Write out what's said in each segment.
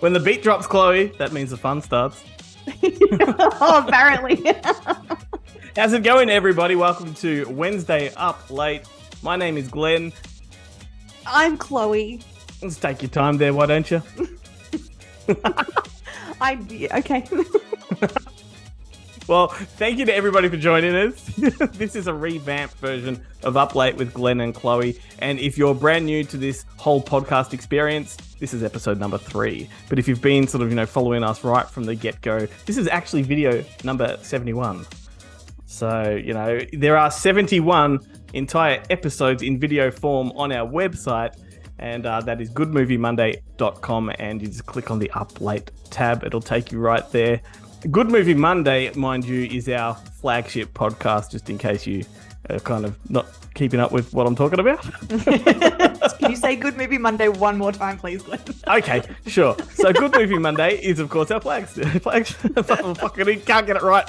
When the beat drops, Chloe, that means the fun starts. Oh, apparently. How's it going, everybody? Welcome to Wednesday Up Late. My name is Glenn. I'm Chloe. Let's take your time there, why don't you? Okay. Well, thank you to everybody for joining us. This is a revamped version of Up Late with Glenn and Chloe. And if you're brand new to this whole podcast experience, this is episode number 3. But if you've been sort of, following us right from the get-go, this is actually video number 71. So, there are 71 entire episodes in video form on our website. And that is goodmoviemonday.com. And you just click on the Up Late tab. It'll take you right there. Good Movie Monday, mind you, is our flagship podcast, just in case you are kind of not keeping up with what I'm talking about. Can you say Good Movie Monday one more time, please, Glenn? Okay, sure. So Good Movie Monday is, of course, our flagship. Fucking can't get it right.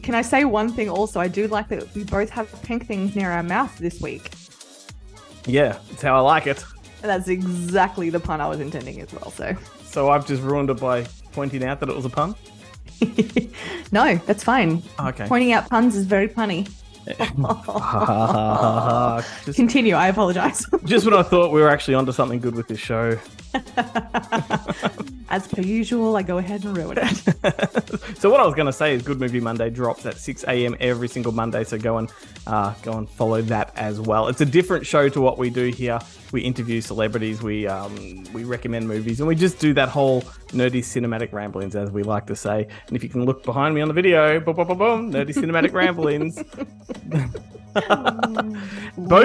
Can I say one thing also? I do like that we both have pink things near our mouth this week. Yeah, that's how I like it. That's exactly the pun I was intending as well, So I've just ruined it by pointing out that it was a pun? No, that's fine. Okay. Pointing out puns is very punny. Continue, I apologize. Just when I thought we were actually onto something good with this show. As per usual, I go ahead and ruin it. So what I was going to say is Good Movie Monday drops at 6 a.m. every single Monday, so go and follow that as well. It's a different show to what we do here. We interview celebrities, we recommend movies, and we just do that whole nerdy cinematic ramblings, as we like to say. And if you can look behind me on the video, boom, boom, boom, boom, nerdy cinematic ramblings. Both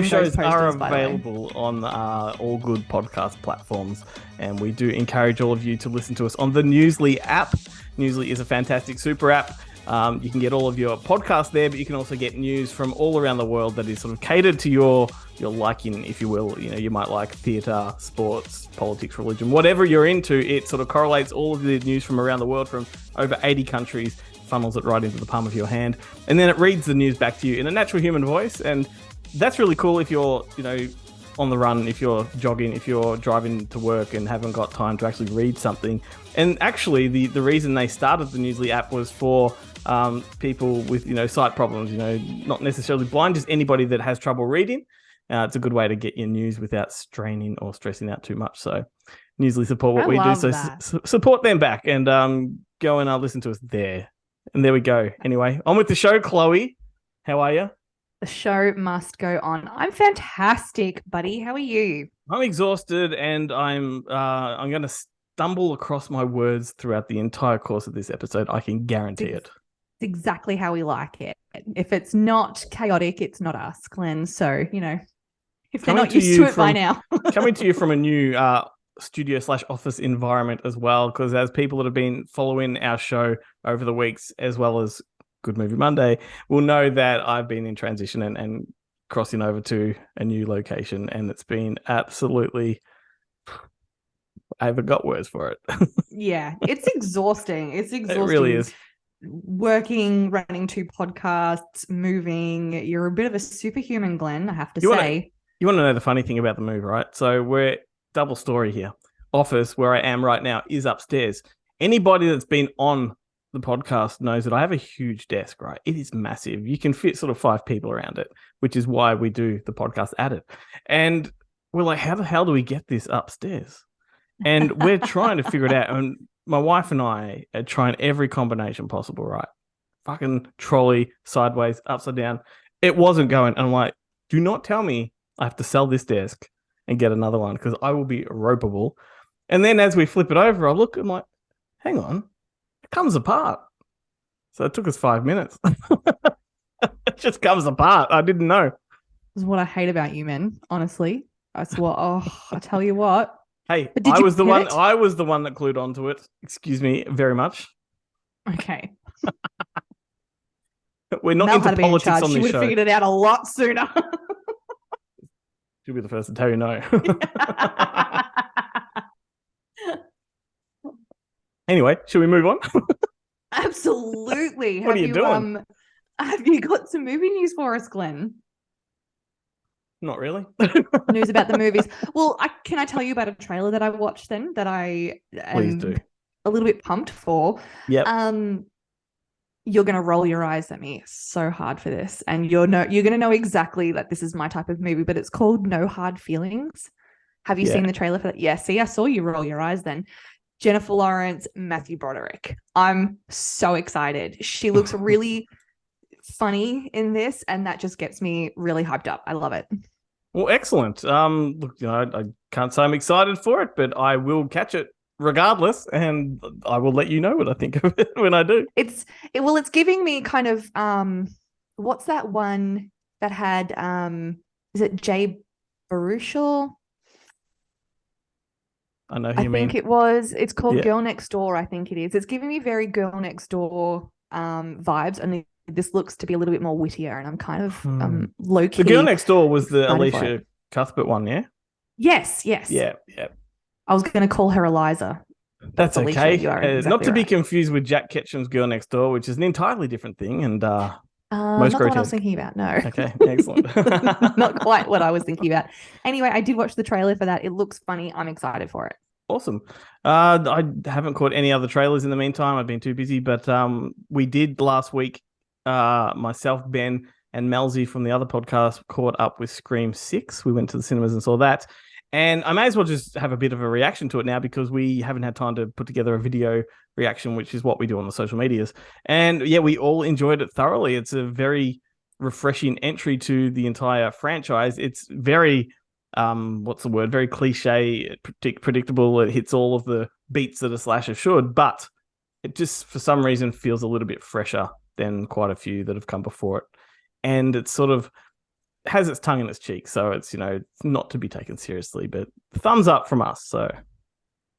shows are available on all good podcast platforms, and we do encourage all of you to listen to us on the Newsly app. Newsly is a fantastic super app. You can get all of your podcasts there, but you can also get news from all around the world that is sort of catered to your liking, if you will. You might like theatre, sports, politics, religion, whatever you're into. It sort of correlates all of the news from around the world from over 80 countries, funnels it right into the palm of your hand, and then it reads the news back to you in a natural human voice. And that's really cool if you're, on the run, if you're jogging, if you're driving to work and haven't got time to actually read something. And actually, the reason they started the Newsly app was for people with, sight problems, not necessarily blind, just anybody that has trouble reading. It's a good way to get your news without straining or stressing out too much. So Newsly support what we do. So support them back and go and listen to us there. And there we go. Anyway, on with the show, Chloe. How are you? The show must go on. I'm fantastic, buddy. How are you? I'm exhausted, and I'm going to stumble across my words throughout the entire course of this episode. I can guarantee it. It's exactly how we like it. If it's not chaotic, it's not us, Glenn. So, if they're not used to it by now. Coming to you from a new studio/office environment as well, because as people that have been following our show over the weeks, as well as Good Movie Monday, will know that I've been in transition and crossing over to a new location, and it's been absolutely, I haven't got words for it. Yeah, it's exhausting. It's exhausting. It really is. Working, running 2 podcasts, moving. You're a bit of a superhuman, Glenn, I have to say. You want to know the funny thing about the move, right? So we're double story here. Office, where I am right now, is upstairs. Anybody that's been on the podcast knows that I have a huge desk, right? It is massive. You can fit sort of 5 people around it, which is why we do the podcast at it. And we're like, how the hell do we get this upstairs? And we're trying to figure it out. And my wife and I are trying every combination possible, right? Fucking trolley, sideways, upside down. It wasn't going. And I'm like, do not tell me I have to sell this desk and get another one, because I will be ropeable. And then as we flip it over, I look, I'm like, hang on, it comes apart. So it took us 5 minutes. It just comes apart. I didn't know. This is what I hate about you men, honestly. I tell you what. Hey, I was the one that glued onto it. Excuse me very much. Okay. We're not into politics on this show. She would have figured it out a lot sooner. She'll be the first to tell you no. Anyway, should we move on? Absolutely. What are you doing? Have you got some movie news for us, Glenn? Not really. News about the movies. Well, can I tell you about a trailer that I watched then that I Please am do. a little bit pumped for? Yep. You're gonna roll your eyes at me so hard for this, and you're gonna know exactly that this is my type of movie. But it's called No Hard Feelings. Have you seen the trailer for that? Yeah. See, I saw you roll your eyes then. Jennifer Lawrence, Matthew Broderick. I'm so excited. She looks really funny in this, and that just gets me really hyped up. I love it. Well, excellent. Look, I can't say I'm excited for it, but I will catch it regardless, and I will let you know what I think of it when I do. It's giving me kind of what's that one that had is it Jay Baruchel? I know who you mean. I think it was. It's called Girl Next Door, I think it is. It's giving me very Girl Next Door vibes, and this looks to be a little bit more wittier, and I'm kind of low key. The Girl Next Door was the Alicia Cuthbert one, yeah? Yes. Yeah. I was going to call her Eliza. That's Alicia, okay. Exactly not to be confused with Jack Ketchum's Girl Next Door, which is an entirely different thing, and most not the one I was thinking about. No. Okay, excellent. Not quite what I was thinking about. Anyway, I did watch the trailer for that. It looks funny. I'm excited for it. Awesome. I haven't caught any other trailers in the meantime. I've been too busy, but we did last week. Myself, Ben, and Melzy from the other podcast caught up with Scream 6. We went to the cinemas and saw that. And I may as well just have a bit of a reaction to it now because we haven't had time to put together a video reaction, which is what we do on the social medias. And yeah, we all enjoyed it thoroughly. It's a very refreshing entry to the entire franchise. It's very, very cliche, predictable. It hits all of the beats that a slasher should, but it just, for some reason, feels a little bit fresher than quite a few that have come before it. And it sort of has its tongue in its cheek. So it's, not to be taken seriously, but thumbs up from us. So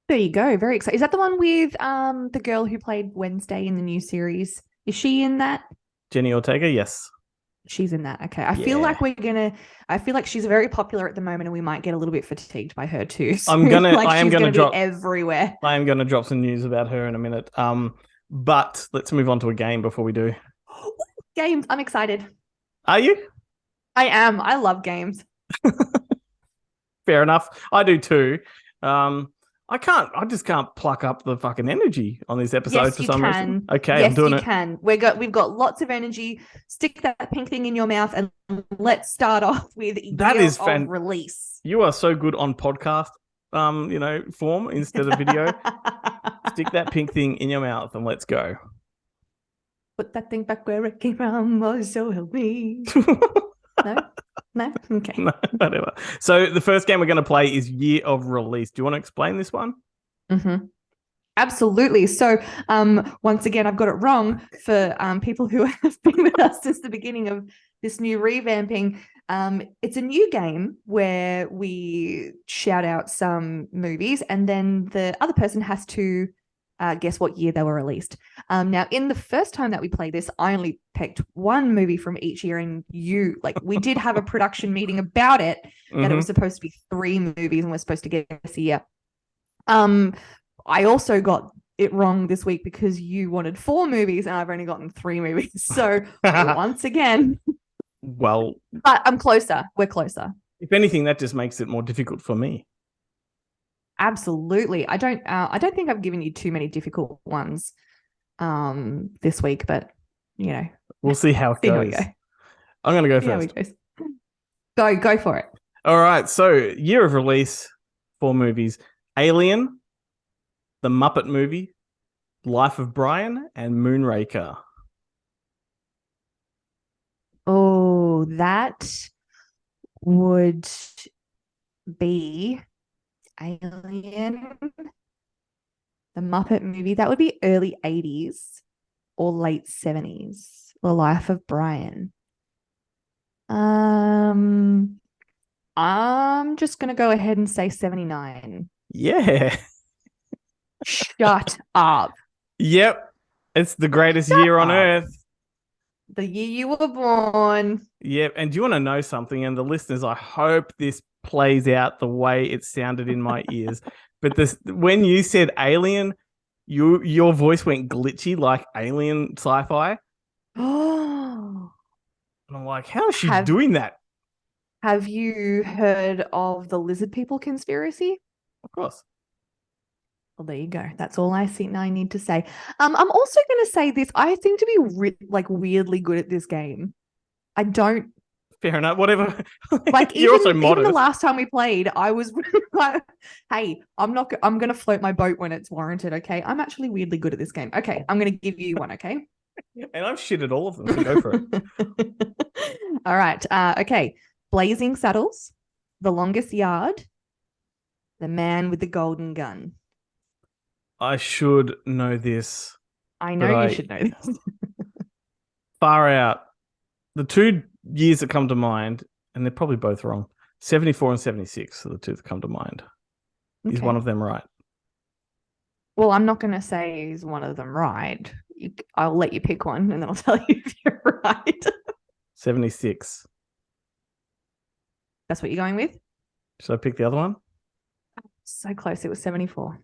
there you go. Very excited. Is that the one with the girl who played Wednesday in the new series? Is she in that? Jenny Ortega? Yes. She's in that. Okay. I feel like she's very popular at the moment and we might get a little bit fatigued by her too. So I am gonna drop everywhere. I am gonna drop some news about her in a minute. But let's move on to a game before we do. Games. I'm excited. Are you? I am. I love games. Fair enough. I do too. I just can't pluck up the fucking energy on this episode for some reason. Okay, yes, I'm doing it. Yes, you can. We've got lots of energy. Stick that pink thing in your mouth and let's start off with release. You are so good on podcast, form instead of video. Stick that pink thing in your mouth and let's go. Put that thing back where it came from. Oh, so help me. No? Okay. No, whatever. So the first game we're going to play is Year of Release. Do you want to explain this one? Mm-hmm. Absolutely. So once again, I've got it wrong for people who have been with us since the beginning of this new revamping. It's a new game where we shout out some movies and then the other person has to guess what year they were released. Now, in the first time that we played this, I only picked one movie from each year, and we did have a production meeting about it, that it was supposed to be 3 movies, and we're supposed to guess a year. I also got it wrong this week because you wanted 4 movies, and I've only gotten 3 movies. So once again, but I'm closer. We're closer. If anything, that just makes it more difficult for me. Absolutely. I don't think I've given you too many difficult ones this week, but we'll see how it goes. I'm going to go first. Go for it. All right. So year of release, 4 movies: Alien, The Muppet Movie, Life of Brian, and Moonraker. Oh, that would be Alien, The Muppet Movie. That would be early 80s or late 70s. The Life of Brian. I'm just going to go ahead and say 79. Yeah. Shut up. Yep. It's the greatest year on earth. The year you were born. Yep. And do you want to know something? And the listeners, I hope this plays out the way it sounded in my ears. But when you said Alien, your voice went glitchy like Alien sci-fi. Oh. And I'm like, how is she doing that? Have you heard of the lizard people conspiracy? Of course. Well, there you go. That's all I need to say. I'm also going to say this. I seem to be weirdly good at this game. I don't Fair enough. Whatever. like You're also even modest. the last time we played, I was like, "Hey, I'm going to float my boat when it's warranted." Okay, I'm actually weirdly good at this game. Okay, I'm going to give you one. Okay, and I've shit at all of them. So go for it. All right. Okay, Blazing Saddles, The Longest Yard, The Man with the Golden Gun. I should know this. I know you should know this. Far out. The 2 years that come to mind, and they're probably both wrong. 74 and 76 are the 2 that come to mind. Okay. Is one of them right? Well, I'm not going to say is one of them right. I'll let you pick one, and then I'll tell you if you're right. 76. That's what you're going with? Should I pick the other one? So close. It was 74.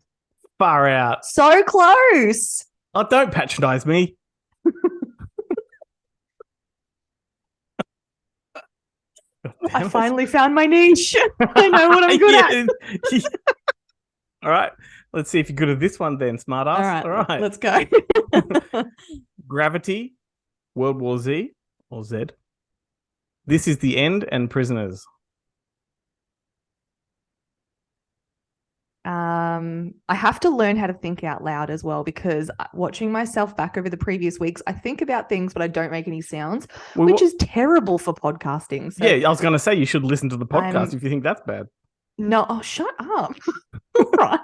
Far out. So close. Oh, don't patronize me. I finally found my niche. I know what I'm good at. All right. Let's see if you're good at this one then, smartass. All right. Let's go. Gravity, World War Z or Z. This Is the End and Prisoners. I have to learn how to think out loud as well, because watching myself back over the previous weeks, I think about things, but I don't make any sounds, which is terrible for podcasting. So yeah, I was going to say you should listen to the podcast if you think that's bad. No, shut up. Right.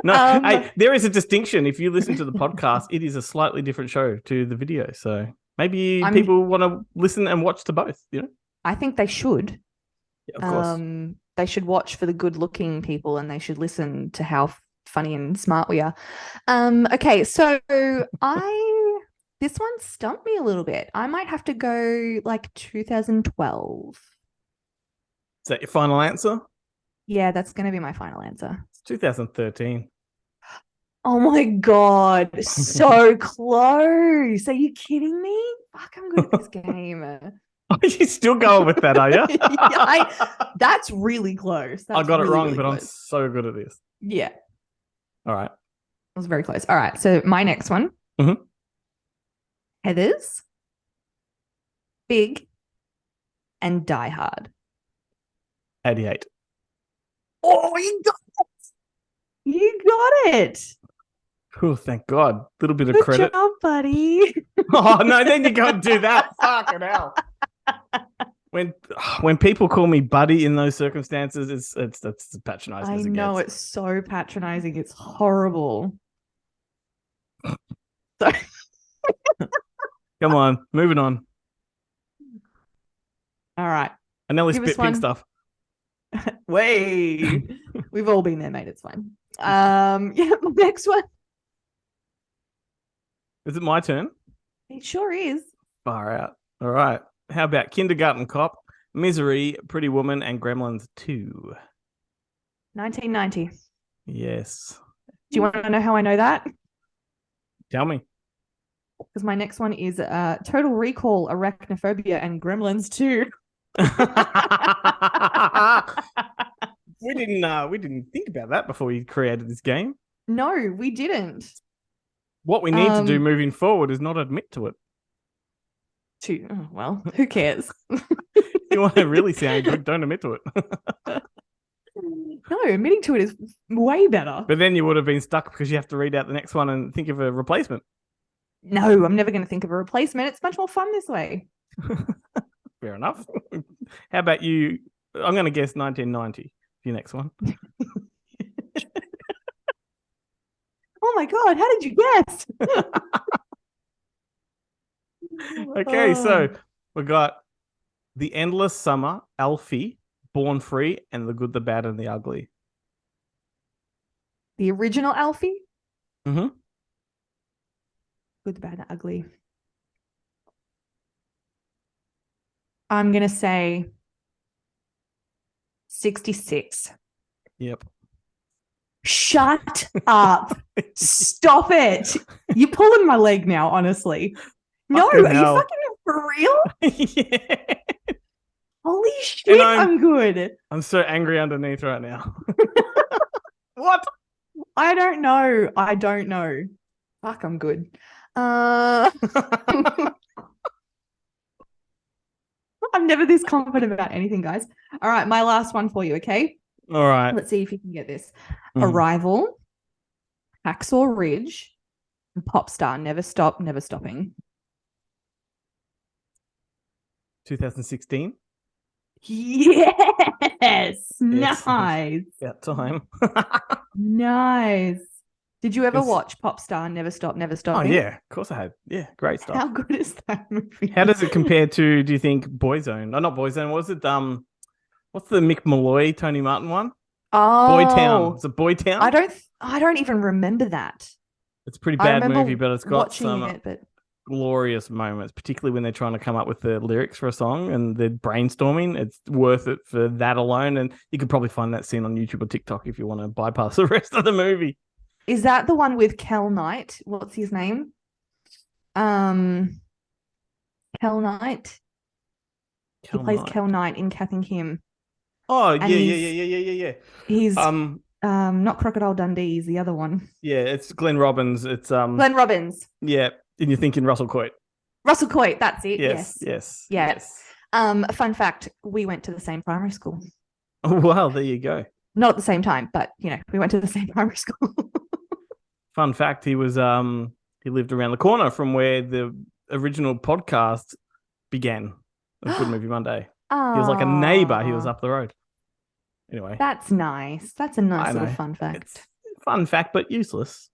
No, hey, there is a distinction. If you listen to the podcast, it is a slightly different show to the video. So maybe people want to listen and watch to both, you know? I think they should. Yeah, of course. They should watch for the good-looking people, and they should listen to how funny and smart we are. Okay, so this one stumped me a little bit. I might have to go like 2012. Is that your final answer? Yeah, that's going to be my final answer. It's 2013. Oh my God, so close. Are you kidding me? Fuck, I'm good at this game. Are you still going with that, are you? That's really close. I got it wrong, but I'm so good at this. Yeah. All right. That was very close. All right. So my next one. Mm-hmm. Heathers, Big, and Die Hard. 88. Oh, you got it. You got it. Oh, thank God. A little bit of credit. Good job, buddy. Oh, no, then you can't do that. Fucking hell. When people call me buddy in those circumstances, that's patronizing. I know, it's so patronizing. It's horrible. So come on, moving on. All right. I nearly spit pink stuff. Way. We've all been there, mate. It's fine. Yeah, next one. Is it my turn? It sure is. Far out. All right. How about Kindergarten Cop, Misery, Pretty Woman, and Gremlins 2? 1990. Yes. Do you want to know how I know that? Tell me. Because my next one is Total Recall, Arachnophobia, and Gremlins 2. We didn't think about that before we created this game. No, we didn't. What we need to do moving forward is not admit to it. Well, who cares? You want to really sound good, don't admit to it. No, admitting to it is way better. But then you would have been stuck because you have to read out the next one and think of a replacement. No, I'm never going to think of a replacement. It's much more fun this way. Fair enough. How about you? I'm going to guess 1990 for your next one. Oh my God, how did you guess? Okay, so we got The Endless Summer, Alfie, Born Free, and The Good, the Bad, and the Ugly. The original Alfie? Mm-hmm. Good, the Bad, and the Ugly. I'm going to say 66. Yep. Shut up. Stop it. You're pulling my leg now, honestly. No, are you fucking for real? Yeah. Holy Holy shit, I'm good. I'm so angry underneath right now. What? I don't know. Fuck, I'm good. I'm never this confident about anything, guys. All right, my last one for you, okay? All right. Let's see if you can get this. Arrival, Hacksaw Ridge, and Popstar, Never Stop, Never Stopping. 2016. Yes. Nice. About time. Nice. Did you ever watch Popstar, Never Stop, Never Stopping? Oh, yeah. Of course I had. Yeah, great stuff. How good is that movie? How does it compare to, do you think, Boyzone? No, not Boyzone. What was it? What's the Mick Malloy, Tony Martin one? Oh. Boytown. It's a Boytown? I don't even remember that. It's a pretty bad movie, but it's got some glorious moments, particularly when they're trying to come up with the lyrics for a song and they're brainstorming. It's worth it for that alone. And you could probably find that scene on YouTube or TikTok if you want to bypass the rest of the movie. Is that the one with Kel Knight? What's his name? Kel Knight. He plays Kel Knight in Kath and Kim. Oh, yeah. He's not Crocodile Dundee, he's the other one. Yeah, it's Glenn Robbins. It's Glenn Robbins. Yeah, and you're thinking Russell Coight. Russell Coight, that's it. Yes. Yeah. Yes. Fun fact, we went to the same primary school. Oh, wow, there you go. Not at the same time, but we went to the same primary school. Fun fact, he lived around the corner from where the original podcast began of Good Movie Monday. He was like a neighbor. He was up the road. Anyway. That's nice. That's a nice little fun fact. It's fun fact, but useless.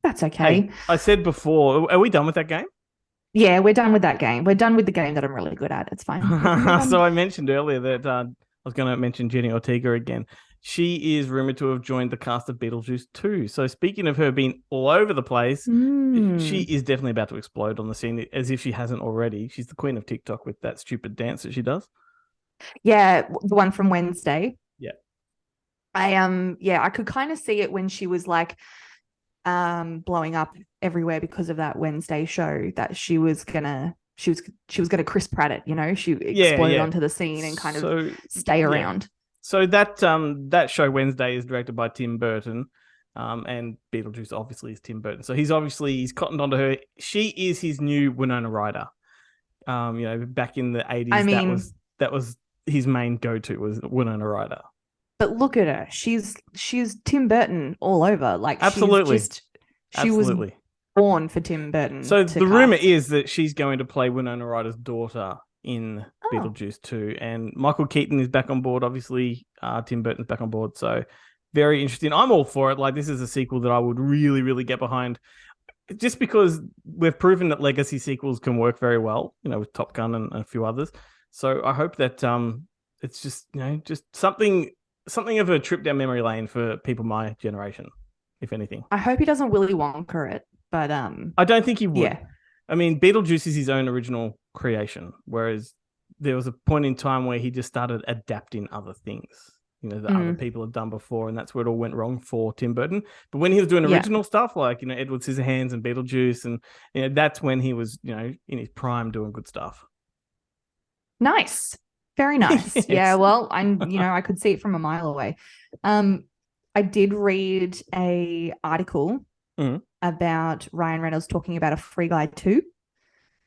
That's okay. Hey, I said before, are we done with that game? Yeah, we're done with that game. We're done with the game that I'm really good at. It's fine. So I mentioned earlier that I was going to mention Jenny Ortega again. She is rumored to have joined the cast of Beetlejuice 2. So speaking of her being all over the place, she is definitely about to explode on the scene as if she hasn't already. She's the queen of TikTok with that stupid dance that she does. Yeah, the one from Wednesday. Yeah. I could kind of see it when she was like blowing up everywhere because of that Wednesday show that she was gonna Chris Pratt it, she exploded onto the scene and kind of stay around. So that show Wednesday is directed by Tim Burton, and Beetlejuice obviously is Tim Burton. So he's cottoned onto her. She is his new Winona Ryder. Back in the 80s, that was his main go-to was Winona Ryder. But look at her. She's Tim Burton all over. Like absolutely, she was born for Tim Burton. So the rumor is that she's going to play Winona Ryder's daughter in Beetlejuice 2, and Michael Keaton is back on board. Obviously, Tim Burton's back on board. So very interesting. I'm all for it. Like, this is a sequel that I would really, really get behind, just because we've proven that legacy sequels can work very well. With Top Gun and a few others. So I hope that it's just just something of a trip down memory lane for people my generation, if anything. I hope he doesn't Willy Wonka it, but I don't think he would. Yeah. I mean, Beetlejuice is his own original creation, whereas there was a point in time where he just started adapting other things, that other people had done before, and that's where it all went wrong for Tim Burton. But when he was doing original stuff like, Edward Scissorhands and Beetlejuice, and that's when he was, in his prime doing good stuff. Nice. Very nice. Yes. Yeah, well, I could see it from a mile away. I did read a article about Ryan Reynolds talking about a Free Guy 2.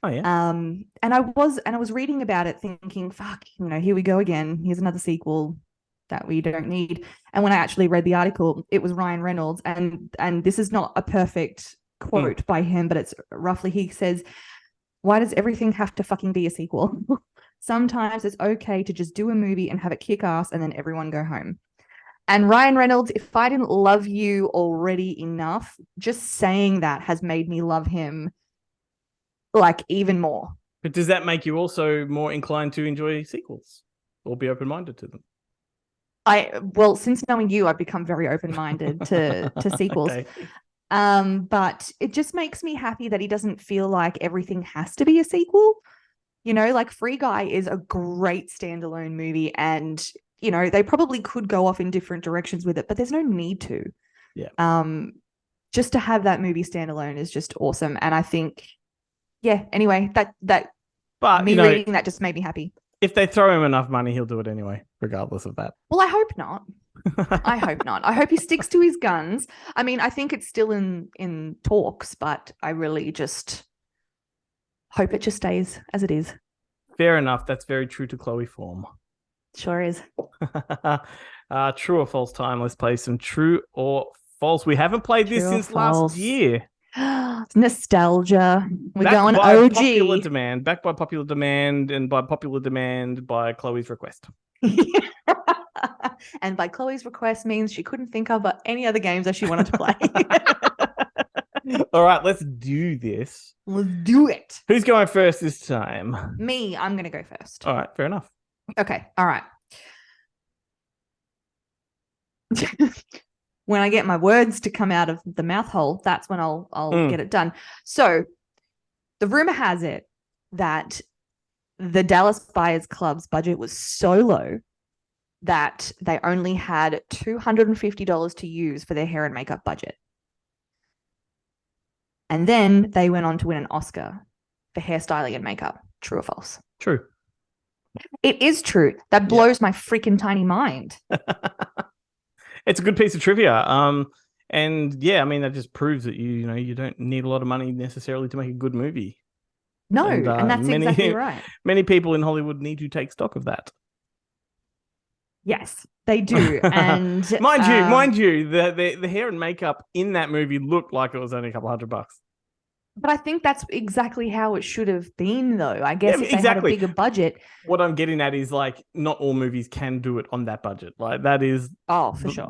Oh yeah. And I was reading about it thinking, fuck, here we go again. Here's another sequel that we don't need. And when I actually read the article, it was Ryan Reynolds, and this is not a perfect quote by him, but it's roughly, he says, "Why does everything have to fucking be a sequel? Sometimes it's okay to just do a movie and have it kick ass and then everyone go home." And Ryan Reynolds, if I didn't love you already enough, just saying that has made me love him like even more. But does that make you also more inclined to enjoy sequels or be open-minded to them? Well, since knowing you, I've become very open-minded to sequels. Okay. But it just makes me happy that he doesn't feel like everything has to be a sequel. Like Free Guy is a great standalone movie, and they probably could go off in different directions with it, but there's no need to. Yeah. Just to have that movie standalone is just awesome. And I think, anyway, reading that just made me happy. If they throw him enough money, he'll do it anyway, regardless of that. Well, I hope not. I hope not. I hope he sticks to his guns. I mean, I think it's still in talks, but I really just hope it just stays as it is. Fair enough. That's very true to Chloe form. Sure is. True or false time. Let's play some true or false. We haven't played this since last year. Nostalgia. We're Back going by OG. Popular demand. Back by popular demand, and by popular demand by Chloe's request. And by Chloe's request means she couldn't think of any other games that she wanted to play. All right, let's do this. Let's do it. Who's going first this time? Me. I'm going to go first. All right, fair enough. Okay. All right. When I get my words to come out of the mouth hole, that's when I'll get it done. So the rumor has it that the Dallas Buyers Club's budget was so low that they only had $250 to use for their hair and makeup budget. And then they went on to win an Oscar for hairstyling and makeup. True or false? True. It is true. That blows my freaking tiny mind. It's a good piece of trivia. And yeah, I mean, that just proves that you don't need a lot of money necessarily to make a good movie. No, and that's exactly right. Many people in Hollywood need to take stock of that. Yes, they do. And mind you, the hair and makeup in that movie looked like it was only a couple $100. But I think that's exactly how it should have been, though. I guess if they had a bigger budget. What I'm getting at is, like, not all movies can do it on that budget. Like, that is... Oh, for sure.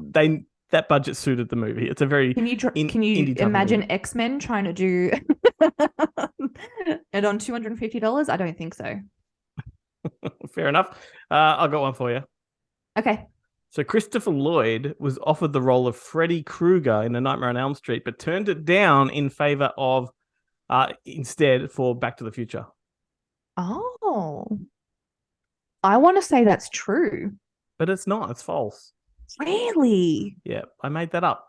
That budget suited the movie. It's a very... Can you imagine X-Men trying to do it on $250? I don't think so. Fair enough. I'll got one for you. Okay. So Christopher Lloyd was offered the role of Freddy Krueger in A Nightmare on Elm Street, but turned it down in favor of... instead for Back to the Future. Oh. I want to say that's true. But it's not. It's false. Really? Yeah, I made that up.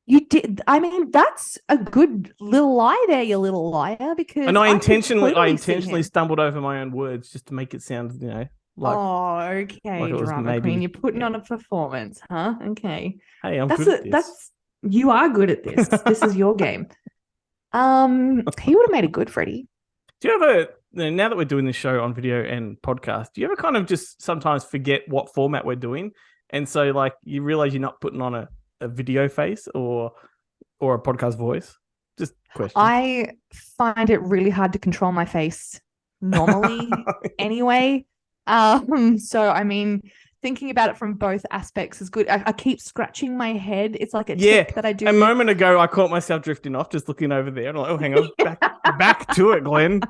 You did. I mean, that's a good little lie there, you little liar, because and I intentionally stumbled over my own words just to make it sound, like... Oh, okay, like drama queen. You're putting on a performance, huh? Okay. Hey, I'm good at this. You are good at this. This is your game. He would have made a good Freddy. Do you ever, now that we're doing this show on video and podcast, do you ever kind of just sometimes forget what format we're doing? And so, like, you realize you're not putting on a video face or a podcast voice? Just question. I find it really hard to control my face normally anyway. So, I mean, thinking about it from both aspects is good. I keep scratching my head. It's like a tick that I do. A moment ago, I caught myself drifting off, just looking over there. I'm like, oh, hang on. Back to it, Glenn.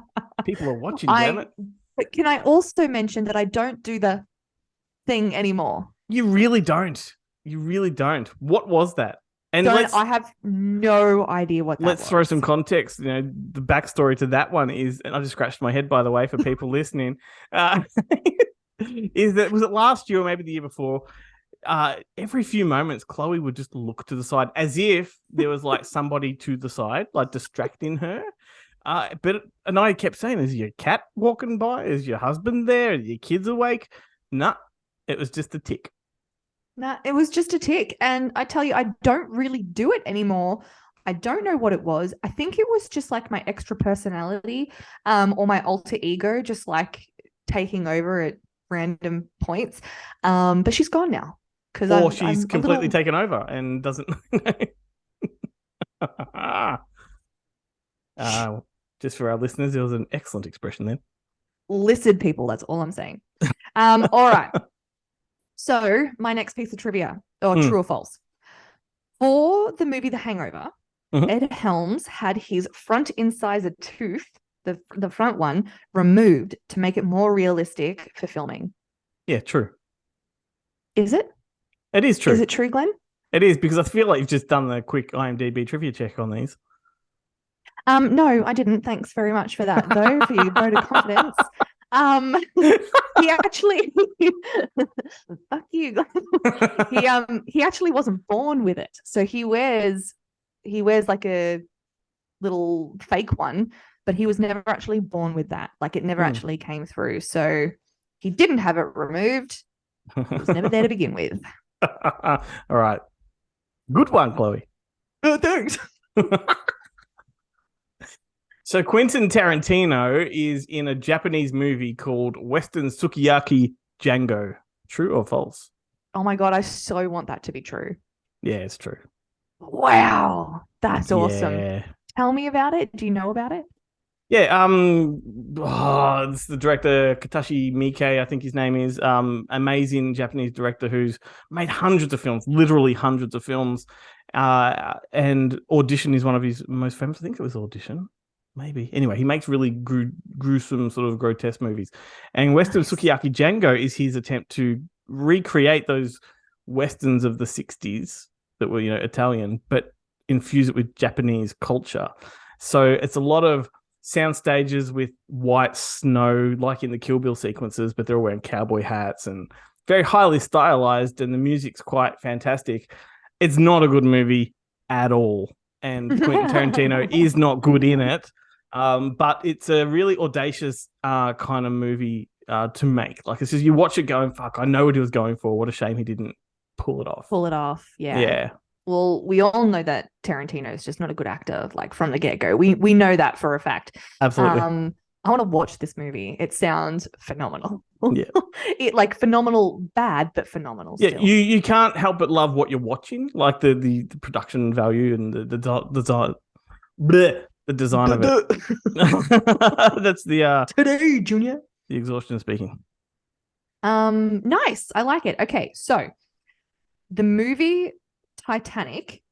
People are watching, damn it. But can I also mention that I don't do the thing anymore? You really don't. You really don't. What was that? And I have no idea what that was. Let's throw some context. The backstory to that one is, and I just scratched my head, by the way, for people listening, is that, was it last year or maybe the year before? Every few moments, Chloe would just look to the side as if there was like somebody to the side, like distracting her. And I kept saying, is your cat walking by? Is your husband there? Are your kids awake? Nah, it was just a tick. Nah, it was just a tick. And I tell you, I don't really do it anymore. I don't know what it was. I think it was just like my extra personality, or my alter ego, just like taking over at random points. But she's gone now. Or she's completely taken over and doesn't. Just for our listeners, it was an excellent expression then. Lizard people, that's all I'm saying. All right. So my next piece of trivia, or true or false. For the movie The Hangover, Ed Helms had his front incisor tooth, the front one, removed to make it more realistic for filming. Yeah, true. Is it? It is true. Is it true, Glenn? It is, because I feel like you've just done the quick IMDb trivia check on these. No, I didn't. Thanks very much for that, though, for your vote of confidence. He actually fuck you. He actually wasn't born with it. So he wears like a little fake one, but he was never actually born with that. Like, it never actually came through. So He didn't have it removed. It was never there to begin with. All right. Good one, Chloe. Thanks. So Quentin Tarantino is in a Japanese movie called Western Sukiyaki Django. True or false? Oh my God, I so want that to be true. Yeah, it's true. Wow, that's awesome. Yeah. Tell me about it. Do you know about it? Yeah, it's the director Katashi Miike, I think his name is. Amazing Japanese director who's made hundreds of films, literally hundreds of films. And Audition is one of his most famous. I think it was Audition, maybe. Anyway, he makes really gruesome, sort of grotesque movies. And Western Sukiyaki Django is his attempt to recreate those westerns of the 60s that were, Italian, but infuse it with Japanese culture. So it's a lot of sound stages with white snow, like in the Kill Bill sequences, but they're all wearing cowboy hats and very highly stylized, and the music's quite fantastic. It's not a good movie at all, and Quentin Tarantino is not good in it, but it's a really audacious kind of movie to make. Like, it's just, you watch it going, fuck, I know what he was going for. What a shame he didn't pull it off. Yeah. Well, we all know that Tarantino is just not a good actor, like from the get-go. We know that for a fact. Absolutely. I want to watch this movie. It sounds phenomenal. Yeah. Phenomenal bad, but phenomenal still. Yeah, you can't help but love what you're watching, like the production value and the design. The design of it. That's the today, Junior. The exhaustion speaking. Nice. I like it. Okay, so the movie Titanic,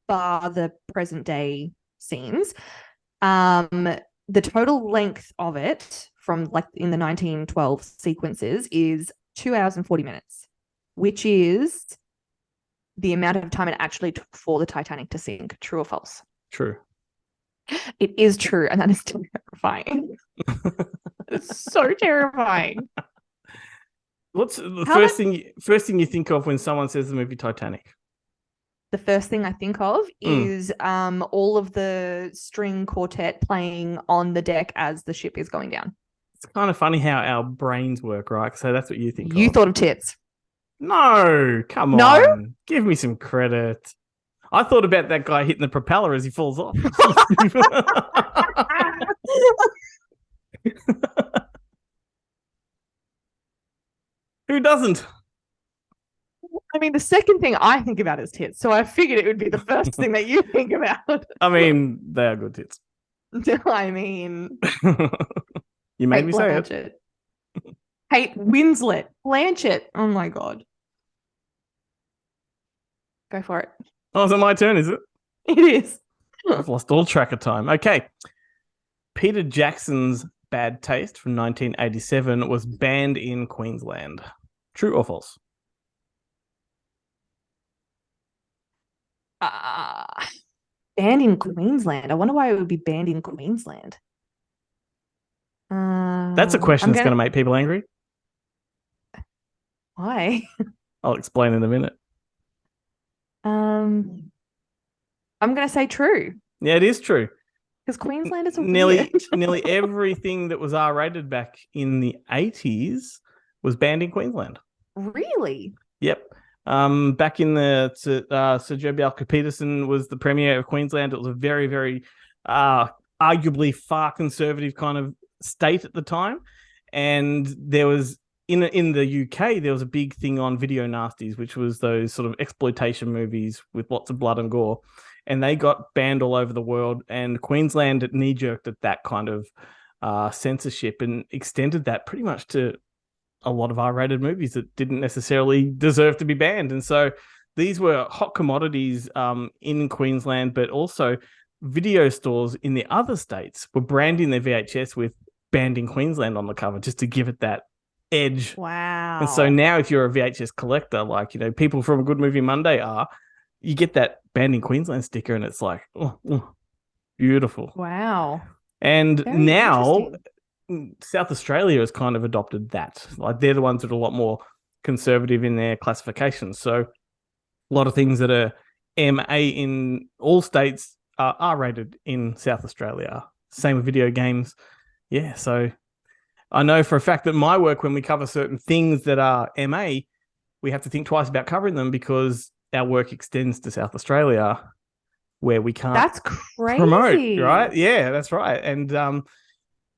bar the present day scenes, the total length of it from like in the 1912 sequences is 2 hours and 40 minutes, which is the amount of time it actually took for the Titanic to sink. True or false? True. It is true, and that is terrifying. It's so terrifying. What's the first thing you think of when someone says the movie Titanic? The first thing I think of is all of the string quartet playing on the deck as the ship is going down. It's kind of funny how our brains work, right? So that's what you think You thought of tits. No, come on. Give me some credit. I thought about that guy hitting the propeller as he falls off. Who doesn't? I mean, the second thing I think about is tits, so I figured it would be the first thing that you think about. I mean, they are good tits. I mean... You made me say it. Kate Winslet. Blanchett. Oh, my God. Go for it. Oh, is it my turn, is it? It is. I've lost all track of time. Okay. Peter Jackson's Bad Taste from 1987 was banned in Queensland. True or false? Banned in Queensland. I wonder why it would be banned in Queensland. That's a question that's going to make people angry. Why? I'll explain in a minute. I'm going to say true. Yeah, it is true. Because Queensland is nearly everything that was R-rated back in the 80s was banned in Queensland. Really? Yep. Back in the Sir Joe Bjelke-Petersen was the premier of Queensland. It was a very, very arguably far conservative kind of state at the time, and there was in the UK there was a big thing on video nasties, which was those sort of exploitation movies with lots of blood and gore, and they got banned all over the world. And Queensland knee-jerked at that kind of censorship and extended that pretty much to a lot of R-rated movies that didn't necessarily deserve to be banned. And so these were hot commodities in Queensland, but also video stores in the other states were branding their VHS with banned in Queensland on the cover just to give it that edge. Wow. And so now if you're a VHS collector, like, people from A Good Movie Monday are, you get that banned in Queensland sticker and it's like, oh, beautiful. Wow. And Very now South Australia has kind of adopted that. Like, they're the ones that are a lot more conservative in their classifications. So a lot of things that are MA in all states are rated in South Australia. Same with video games. Yeah, so I know for a fact that my work, when we cover certain things that are MA, we have to think twice about covering them because our work extends to South Australia, where we can't That's promote, crazy. right? Yeah, that's right. And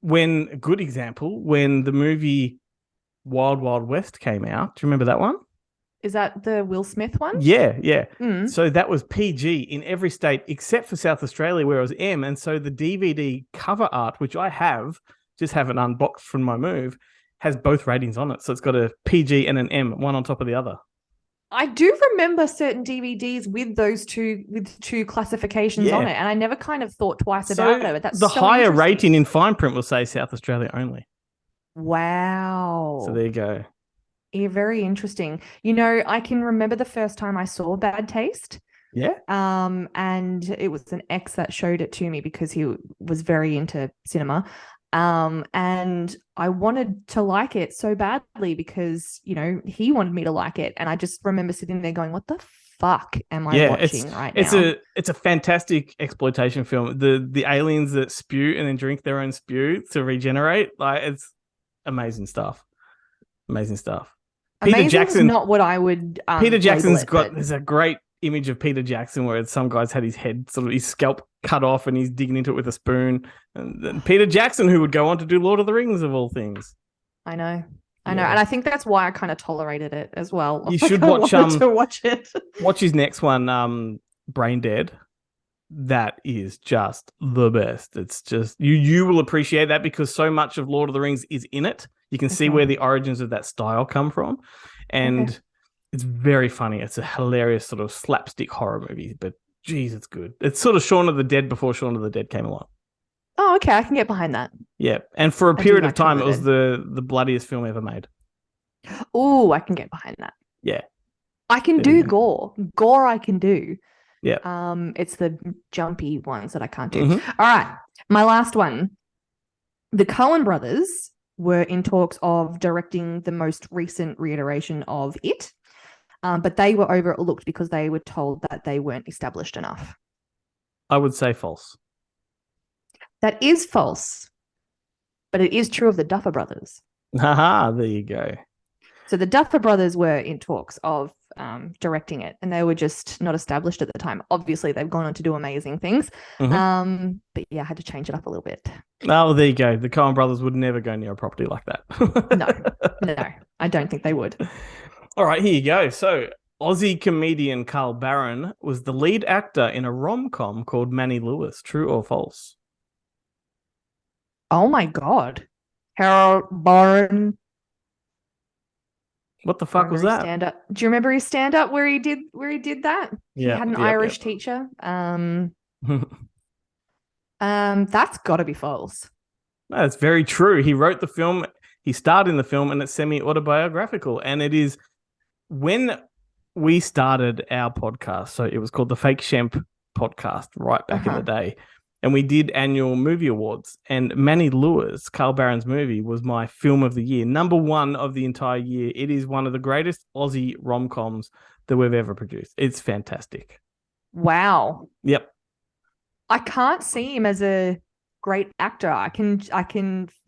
when a good example, when the movie Wild Wild West came out, do you remember that one? Is that the Will Smith one? Yeah, yeah. Mm. So that was PG in every state except for South Australia, where it was M. And so the DVD cover art, which I have, just haven't unboxed from my move, has both ratings on it. So it's got a PG and an M, one on top of the other. I do remember certain DVDs with those two classifications on it, and I never kind of thought twice about it. But that's the so higher rating in fine print will say South Australia only. Wow. So there you go. Yeah, very interesting. You know, I can remember the first time I saw Bad Taste. Yeah. And it was an ex that showed it to me because he was very into cinema. And I wanted to like it so badly because, you know, he wanted me to like it. And I just remember sitting there going, what the fuck am I watching right now? It's a fantastic exploitation film. The aliens that spew and then drink their own spew to regenerate, like, it's amazing stuff. Amazing stuff. Peter Jackson, not what I would. Peter Jackson's there's a great image of Peter Jackson where some guy's had his head, sort of his scalp cut off, and he's digging into it with a spoon. And then Peter Jackson, who would go on to do Lord of the Rings of all things. I know, and I think that's why I kind of tolerated it as well. You should watch to watch it. Watch his next one, Brain Dead. That is just the best. It's just you will appreciate that because so much of Lord of the Rings is in it. You can see where the origins of that style come from, and it's very funny. It's a hilarious sort of slapstick horror movie, but geez, it's good. It's sort of Shaun of the Dead before Shaun of the Dead came along. Oh, okay, I can get behind that. Yeah, and for a period of time, it was the bloodiest film ever made. Oh, I can get behind that. Yeah, I can do gore. Gore, I can do. Yeah. It's the jumpy ones that I can't do. All right, my last one. The Coen brothers were in talks of directing the most recent reiteration of it, but they were overlooked because they were told that they weren't established enough. I would say false. That is false, but it is true of the Duffer Brothers. Haha, there you go. So the Duffer Brothers were in talks of directing it, and they were just not established at the time. Obviously, they've gone on to do amazing things. But yeah, I had to change it up a little bit. Oh, there you go. The Coen brothers would never go near a property like that. No, I don't think they would. All right, here you go. So Aussie comedian Carl Barron was the lead actor in a rom-com called Manny Lewis. True or false? Oh my God. Harold Barron. What the fuck was that? Stand-up. Do you remember his stand-up where he did that? Yeah, he had an Irish teacher. That's got to be false. No, that's very true. He wrote the film. He starred in the film, and it's semi-autobiographical. And it is when we started our podcast. So it was called the Fake Shemp podcast right back in the day. And we did annual movie awards. And Manny Lewis, Carl Barron's movie, was my film of the year. #1 of the entire year. It is one of the greatest Aussie rom-coms that we've ever produced. It's fantastic. Wow. Yep. I can't see him as a great actor. I can.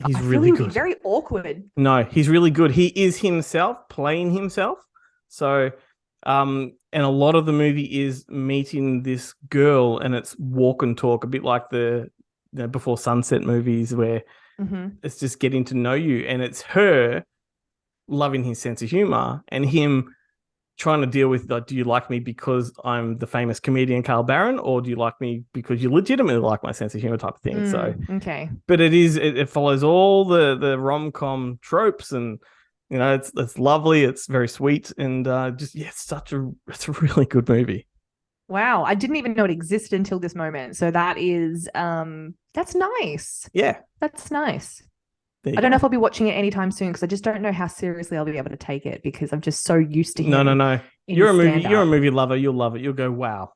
He's really good. Very awkward. No, he's really good. He is himself, playing himself. So, and a lot of the movie is meeting this girl, and it's walk and talk, a bit like the Before Sunset movies, where it's just getting to know you, and it's her loving his sense of humor and him trying to deal with, like, do you like me because I'm the famous comedian Carl Barron, or do you like me because you legitimately like my sense of humor type of thing? But it follows all the rom-com tropes, and it's lovely, it's very sweet, and it's a really good movie. Wow, I didn't even know it existed until this moment. So that is that's nice. Yeah, that's nice. I don't know if I'll be watching it anytime soon because I just don't know how seriously I'll be able to take it because I'm just so used to him. No. You're a movie lover. You'll love it. You'll go, wow.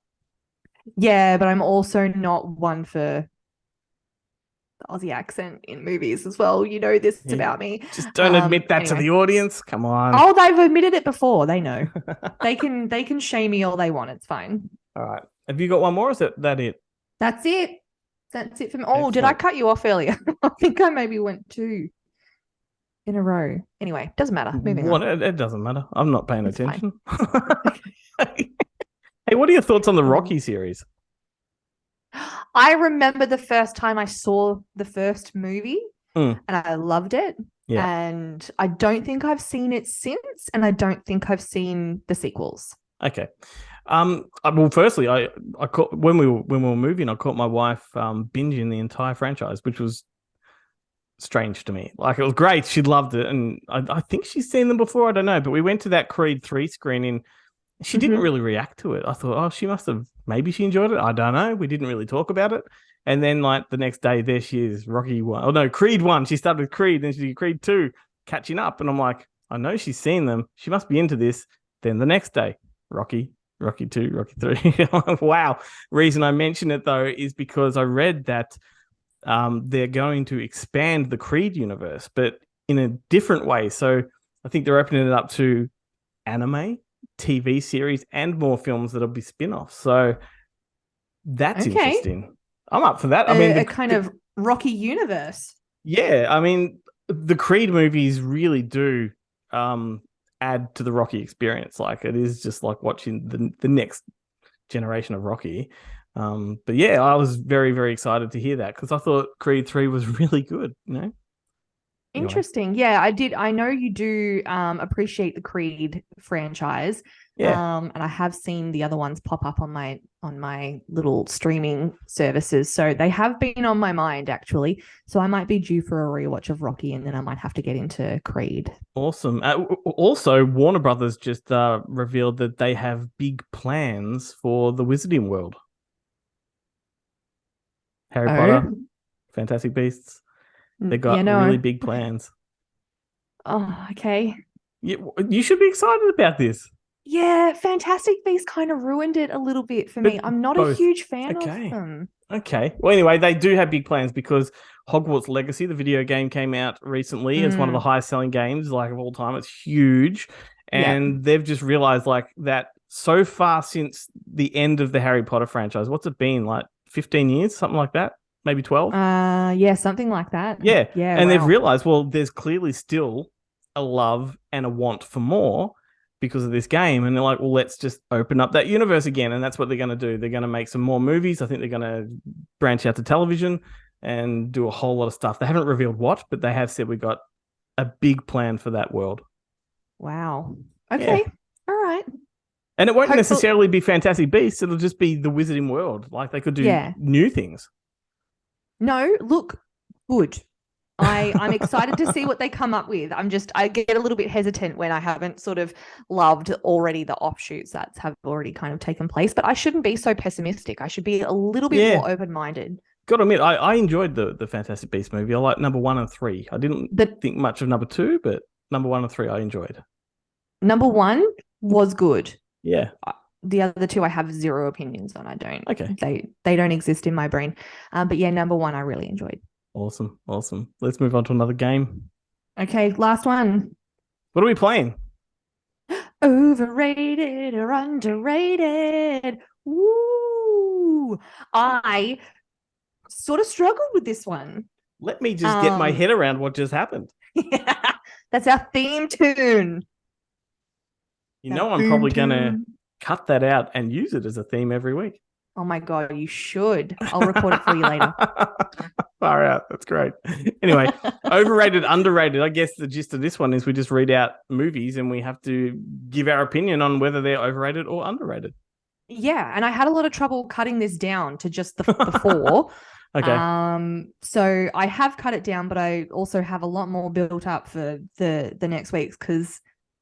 Yeah, but I'm also not one for the Aussie accent in movies as well. You know this about me. Just don't admit that to the audience. Come on. Oh, they've admitted it before. They know. They can shame me all they want. It's fine. All right. Have you got one more? Or is that it? That's it. That's it for me. Oh, did I cut you off earlier? I think I maybe went 2. in a row. Anyway, doesn't matter. Moving on. It doesn't matter. I'm not paying It's fine. attention. Hey, what are your thoughts on the Rocky series? I remember the first time I saw the first movie Mm, and I loved it. yeah. And I don't think I've seen it since, and I don't think I've seen the sequels. Okay. Well, firstly, I caught when we were moving, I caught my wife binging the entire franchise, which was strange to me. Like, it was great. She loved it, and I think she's seen them before. I don't know, but we went to that Creed 3 screening. She didn't really react to it. I thought, oh, she must have. Maybe she enjoyed it. I don't know. We didn't really talk about it. And then, like, the next day, there she is, Rocky 1. Oh no, Creed 1. She started with Creed, then she did Creed 2, catching up. And I'm like, I know she's seen them. She must be into this. Then the next day, Rocky, Rocky 2, Rocky 3. Wow. Reason I mention it though is because I read that they're going to expand the Creed universe, but in a different way. So I think they're opening it up to anime, TV series, and more films that'll be spin-offs. So that's interesting. I'm up for that. I mean, a kind of Rocky universe. Yeah, I mean, the Creed movies really do add to the Rocky experience. Like, it is just like watching the next generation of Rocky. But yeah, I was very, very excited to hear that because I thought Creed 3 was really good, you know? Anyway. Interesting. Yeah, I did. I know you do appreciate the Creed franchise. Yeah. And I have seen the other ones pop up on my little streaming services. So they have been on my mind actually. So I might be due for a rewatch of Rocky, and then I might have to get into Creed. Awesome. Also, Warner Brothers just revealed that they have big plans for the Wizarding World. Harry Potter, Fantastic Beasts. They've got really big plans. Oh, okay. You should be excited about this. Yeah, Fantastic Beasts kind of ruined it a little bit for me. I'm not a huge fan of them. Okay. Well, anyway, they do have big plans because Hogwarts Legacy, the video game, came out recently. It's one of the highest selling games like of all time. It's huge. And they've just realized like that so far since the end of the Harry Potter franchise. What's it been? Like 15 years, something like that? Maybe 12? Yeah, something like that. Yeah. And they've realized, well, there's clearly still a love and a want for more because of this game. And they're like, well, let's just open up that universe again. And that's what they're going to do. They're going to make some more movies. I think they're going to branch out to television and do a whole lot of stuff. They haven't revealed what, but they have said we got a big plan for that world. Wow. Okay. Yeah. All right. And it won't necessarily be Fantastic Beasts. It'll just be the Wizarding World. Like, they could do new things. No, look, good. I'm excited to see what they come up with. I get a little bit hesitant when I haven't sort of loved already the offshoots that have already kind of taken place, but I shouldn't be so pessimistic. I should be a little bit more open-minded. Got to admit, I enjoyed the Fantastic Beasts movie. I like number 1 and 3. I didn't think much of number 2, but number 1 and 3 I enjoyed. Number 1 was good. Yeah. The other 2 I have zero opinions on. I don't. Okay. They don't exist in my brain. But yeah, number 1 I really enjoyed. Awesome. Let's move on to another game. Okay, last one. What are we playing? Overrated or underrated? Ooh. I sort of struggled with this one. Let me just get my head around what just happened. Yeah, that's our theme tune. You know, I'm probably going to cut that out and use it as a theme every week. Oh my God, you should. I'll record it for you later. Far out. That's great. Anyway, overrated, underrated. I guess the gist of this one is we just read out movies and we have to give our opinion on whether they're overrated or underrated. Yeah, and I had a lot of trouble cutting this down to just the 4. Okay. So I have cut it down, but I also have a lot more built up for the next week's because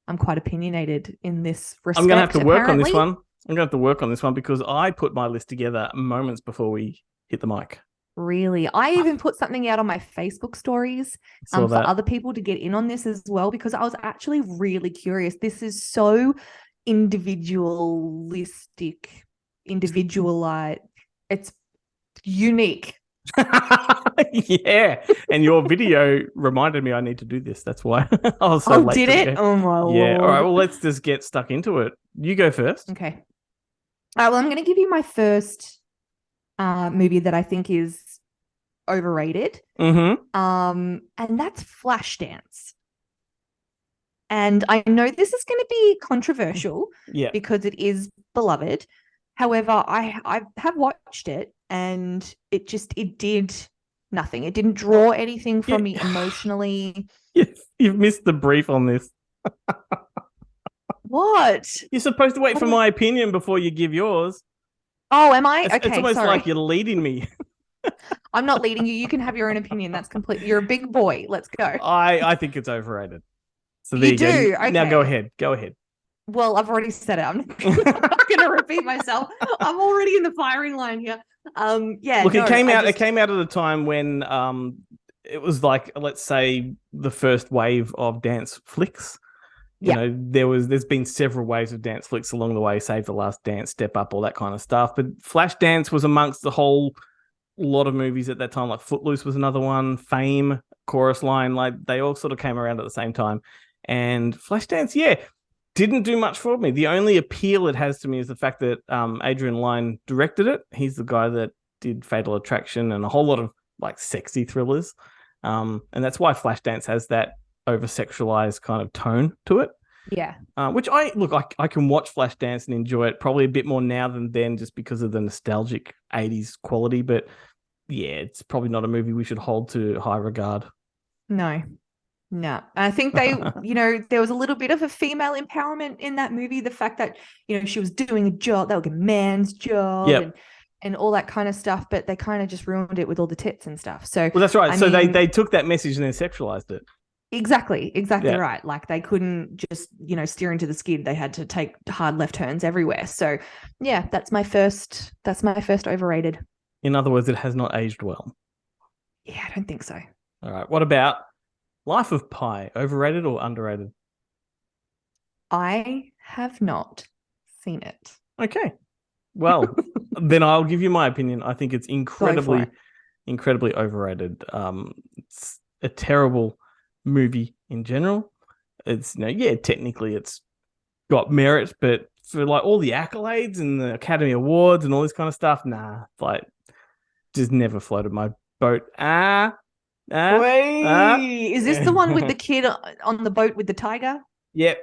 I'm quite opinionated in this respect. I'm going to have to work on this one. I'm going to have to work on this one because I put my list together moments before we hit the mic. Really? I even put something out on my Facebook stories for other people to get in on this as well because I was actually really curious. This is so individualized. It's unique. Yeah. And your video reminded me I need to do this. That's why I was so late. Did it? Oh my Lord. Yeah. All right. Well, let's just get stuck into it. You go first. Okay. All right. Well, I'm going to give you my first movie that I think is overrated. Mm-hmm. And that's Flashdance. And I know this is going to be controversial Yeah. because it is beloved. However, I have watched it and it did nothing. It didn't draw anything from me emotionally. Yes, you've missed the brief on this. What? You're supposed to wait for my opinion before you give yours. Oh, am I? It's Okay, almost sorry. like you're leading me. I'm not leading you. You can have your own opinion. That's complete. You're a big boy. Let's go. I think it's overrated. So there You you do? go. Okay. Now go ahead. Go ahead. Well, I've already said it. I'm not going to repeat myself. I'm already in the firing line here. Yeah. Look, no, it came out at a time when it was like, let's say, the first wave of dance flicks. You know, there's been several waves of dance flicks along the way, Save the Last Dance, Step Up, all that kind of stuff. But Flashdance was amongst the whole lot of movies at that time. Like Footloose was another one, Fame, Chorus Line, like they all sort of came around at the same time. And Flashdance, yeah, didn't do much for me. The only appeal it has to me is the fact that Adrian Lyne directed it. He's the guy that did Fatal Attraction and a whole lot of like sexy thrillers. And that's why Flashdance has that over-sexualized kind of tone to it. Yeah. Which I can watch Flashdance and enjoy it probably a bit more now than then just because of the nostalgic 80s quality. But yeah, it's probably not a movie we should hold to high regard. No. I think they, there was a little bit of a female empowerment in that movie. The fact that, she was doing a job, that was a man's job and all that kind of stuff, but they kind of just ruined it with all the tits and stuff. So, well, that's right. They took that message and then sexualized it. Exactly right. Like they couldn't just, steer into the skid. They had to take hard left turns everywhere. So yeah, that's my first overrated. In other words, it has not aged well. Yeah, I don't think so. All right. What about Life of Pi? Overrated or underrated? I have not seen it. Okay. Well, then I'll give you my opinion. I think it's incredibly overrated. It's a terrible movie in general. It's technically it's got merit, but for like all the accolades and the Academy Awards and all this kind of stuff, like just never floated my boat. Is this the one with the kid on the boat with the tiger? Yep.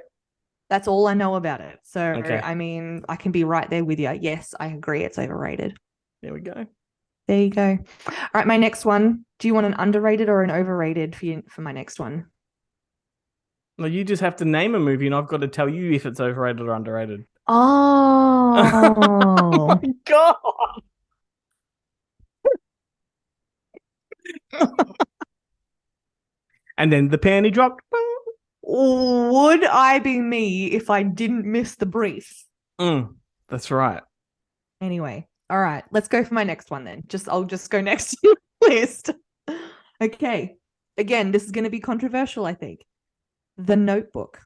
That's all I know about it. So, okay. I mean, I can be right there with you. Yes, I agree. It's overrated. There we go. There you go. All right, my next one. Do you want an underrated or an overrated for my next one? No, you just have to name a movie and I've got to tell you if it's overrated or underrated. Oh, oh my God. And then the panty dropped. Would I be me if I didn't miss the brief? That's right. Anyway, all right, let's go for my next one then. I'll just go next to your list. Okay. Again, this is going to be controversial, I think. The Notebook.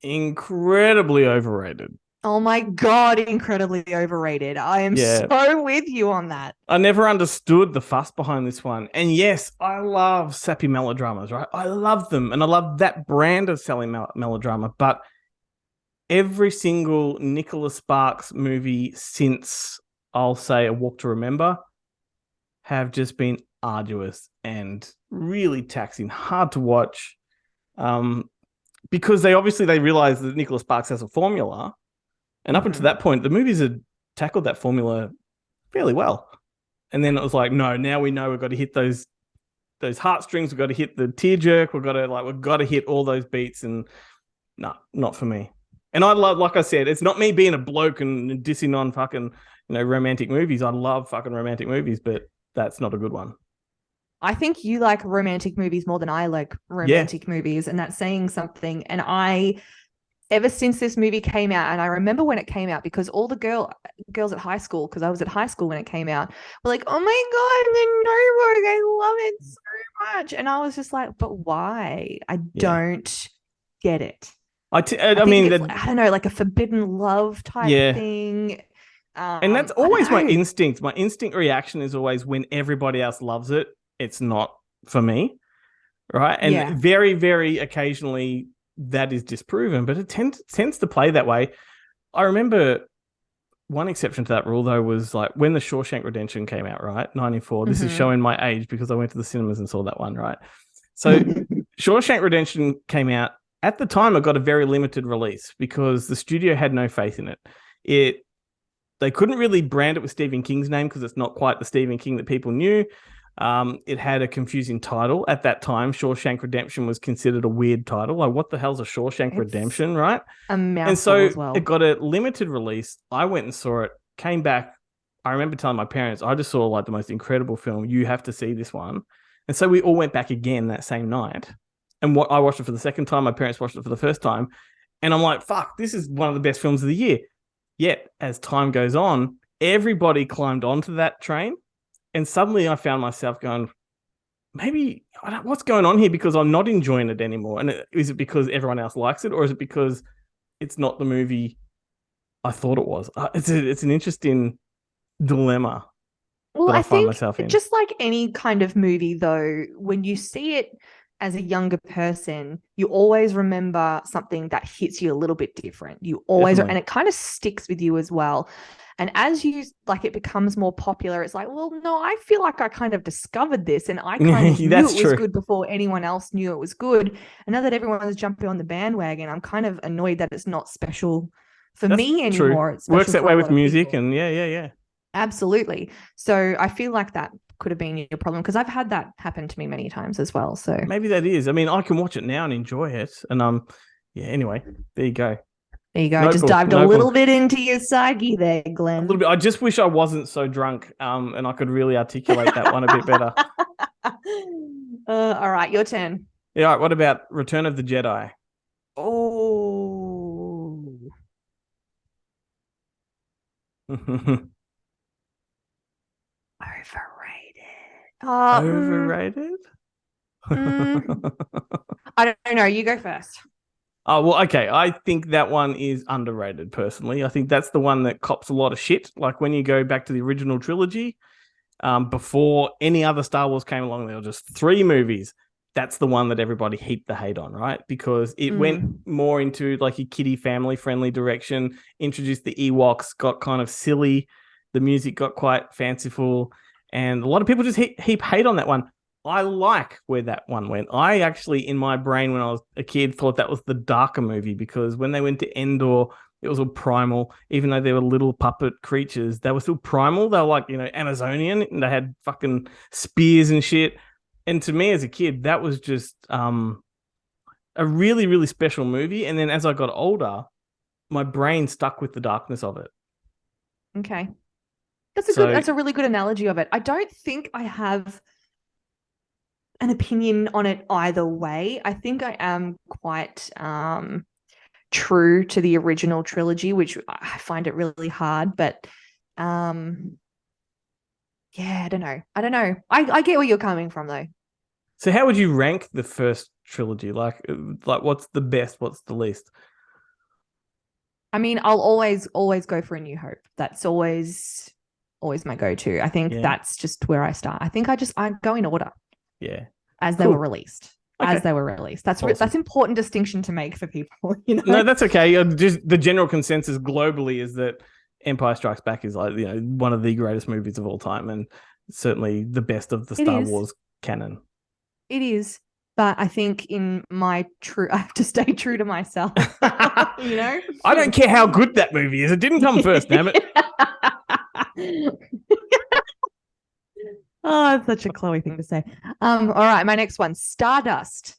Incredibly overrated. Oh my God, incredibly overrated. I am so with you on that. I never understood the fuss behind this one. And yes, I love sappy melodramas, right? I love them. And I love that brand of selling melodrama. But every single Nicholas Sparks movie since, I'll say, A Walk to Remember have just been arduous and really taxing, hard to watch. Because they realize that Nicholas Sparks has a formula. And up until that point, the movies had tackled that formula fairly well. And then it was like, no, now we know we've got to hit those heartstrings. We've got to hit the tear jerk. We've got to hit all those beats. And no, not for me. And I love, like I said, it's not me being a bloke and dissing on fucking, romantic movies. I love fucking romantic movies, but that's not a good one. I think you like romantic movies more than I like romantic movies. And that's saying something. And ever since this movie came out, and I remember when it came out because all the girls at high school, because I was at high school when it came out, were like, oh my God, the Notebook, I love it so much. And I was just like, but why? I don't get it. I mean, I don't know, like a forbidden love type thing. And that's always my instinct. My instinct reaction is always when everybody else loves it, it's not for me. Right. And very, very occasionally that is disproven, but it tends to play that way. I remember one exception to that rule, though, was like when The Shawshank Redemption came out, right? 94. This is showing my age because I went to the cinemas and saw that one, right? So Shawshank Redemption came out at the time. It got a very limited release because the studio had no faith in it. They couldn't really brand it with Stephen King's name because it's not quite the Stephen King that people knew. It had a confusing title at that time. Shawshank Redemption was considered a weird title. Like, what the hell's a Shawshank Redemption, right? A mouthful and so as well. It got a limited release. I went and saw it, came back. I remember telling my parents, I just saw like the most incredible film. You have to see this one. And so we all went back again that same night. And I watched it for the second time. My parents watched it for the first time. And I'm like, fuck, this is one of the best films of the year. Yet, as time goes on, everybody climbed onto that train. And suddenly I found myself going, maybe, what's going on here? Because I'm not enjoying it anymore. And is it because everyone else likes it? Or is it because it's not the movie I thought it was? It's an interesting dilemma. Well, that I find think myself in. just like any kind of movie, though, when you see it as a younger person, you always remember something that hits you a little bit different. You always, and it kind of sticks with you as well. And as you like, it becomes more popular. It's like, well, no, I feel like I kind of discovered this, and I kind of knew it was good before anyone else knew it was good. And now that everyone is jumping on the bandwagon, I'm kind of annoyed that it's not special for me anymore. It's works that way with music, and yeah. Absolutely. So I feel like that could have been your problem because I've had that happen to me many times as well. So maybe that is. I mean, I can watch it now and enjoy it. And yeah, anyway, there you go. There you go. I just dived a little bit into your psyche there, Glenn. A little bit. I just wish I wasn't so drunk and I could really articulate that one a bit better. All right, your turn. Yeah, all right, what about Return of the Jedi? Oh. Overrated? I don't know. You go first. Oh, well, okay. I think that one is underrated, personally. I think that's the one that cops a lot of shit. Like, when you go back to the original trilogy, before any other Star Wars came along, there were just 3 movies. That's the one that everybody heaped the hate on, right? Because it went more into like a kiddie family-friendly direction, introduced the Ewoks, got kind of silly. The music got quite fanciful. And a lot of people just heap hate on that one. I like where that one went. I actually, in my brain when I was a kid, thought that was the darker movie because when they went to Endor, it was all primal. Even though they were little puppet creatures, they were still primal. They were like, Amazonian, and they had fucking spears and shit. And to me as a kid, that was just a really, really special movie. And then as I got older, my brain stuck with the darkness of it. Okay. That's a really good analogy of it. I don't think I have an opinion on it either way. I think I am quite true to the original trilogy, which I find it really hard, but yeah, I don't know. I get where you're coming from though. So how would you rank the first trilogy? Like what's the best, what's the least? I mean, I'll always go for A New Hope. That's always my go-to. I think that's just where I start. I think I go in order. Yeah. As they were released. Okay. As they were released. That's awesome. That's important distinction to make for people, No, that's okay. Just the general consensus globally is that Empire Strikes Back is like, one of the greatest movies of all time and certainly the best of the Star Wars canon. It is. But I think in my I have to stay true to myself. I don't care how good that movie is. It didn't come first, damn it. Oh, it's such a Chloe thing to say. All right, my next one, Stardust.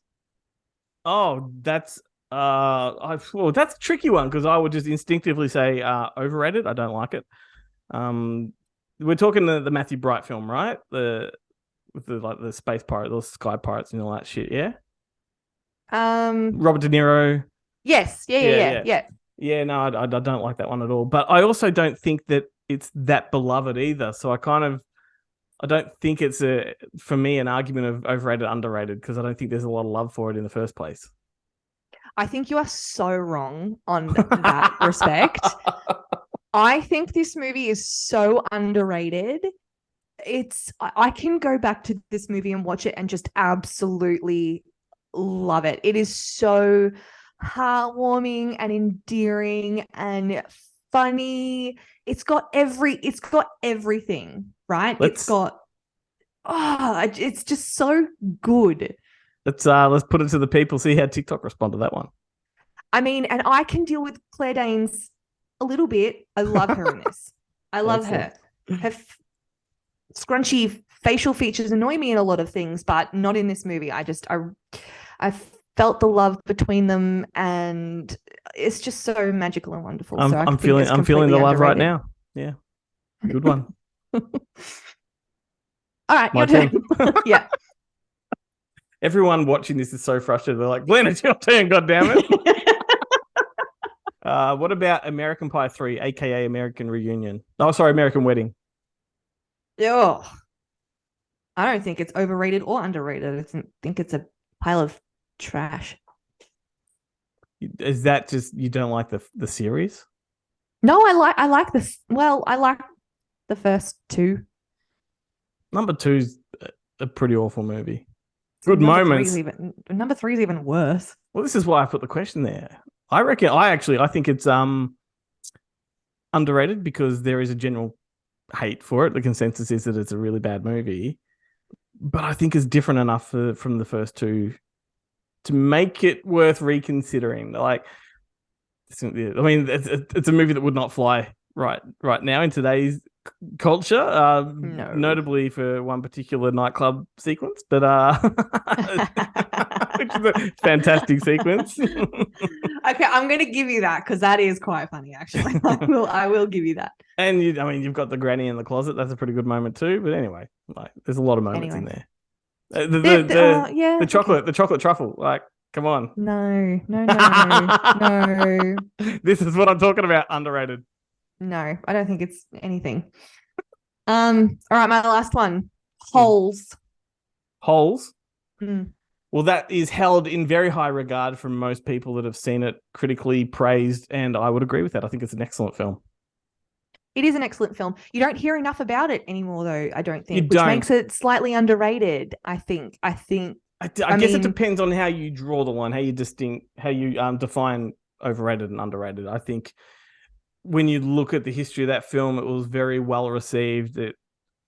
Oh, that's that's a tricky one because I would just instinctively say overrated. I don't like it. We're talking the Matthew Bright film, right? With the space pirate, those sky pirates and all that shit, yeah? Robert De Niro. Yes, yeah. Yeah, no, I don't like that one at all. But I also don't think that it's that beloved either. So I don't think it's for me an argument of overrated, underrated, because I don't think there's a lot of love for it in the first place. I think you are so wrong on that respect. I think this movie is so underrated. I can go back to this movie and watch it and just absolutely love it. It is so heartwarming and endearing and funny. It's got everything, right? It's just so good. Let's put it to the people. See how TikTok respond to that one. I mean, and I can deal with Claire Danes a little bit. I love her in this. I love her. Her scrunchy facial features annoy me in a lot of things, but not in this movie. I felt the love between them, and it's just so magical and wonderful. I'm feeling the love right now. Yeah, good one. All right, your turn. Yeah. Everyone watching this is so frustrated. They're like, Glenn, it's your turn, goddammit. What about American Pie 3, aka American Reunion? Oh, sorry, American Wedding. Oh, I don't think it's overrated or underrated. I think it's a pile of trash. Is that just you don't like the series? No, I like this. Well, I like the first two. Number 2's a pretty awful movie. Good moments. Number 3 is even worse. Well, this is why I put the question there. I think it's underrated because there is a general hate for it. The consensus is that it's a really bad movie, but I think it's different enough from the first two to make it worth reconsidering. Like, I mean, it's a movie that would not fly right now in today's culture, no. Notably for one particular nightclub sequence, but which is a fantastic sequence. Okay, I'm going to give you that because that is quite funny, actually. I will give you that. And you've got the granny in the closet. That's a pretty good moment too. But anyway, like, there's a lot of moments in there. The chocolate truffle. Like, come on. No. This is what I'm talking about. Underrated. No, I don't think it's anything. All right, my last one. Holes. Holes? Mm. Well, that is held in very high regard from most people that have seen it, critically praised, and I would agree with that. I think it's an excellent film. It is an excellent film. You don't hear enough about it anymore, though, I don't think, which makes it slightly underrated, I think. I guess it depends on how you draw the line, how you define overrated and underrated. I think when you look at the history of that film, it was very well received. It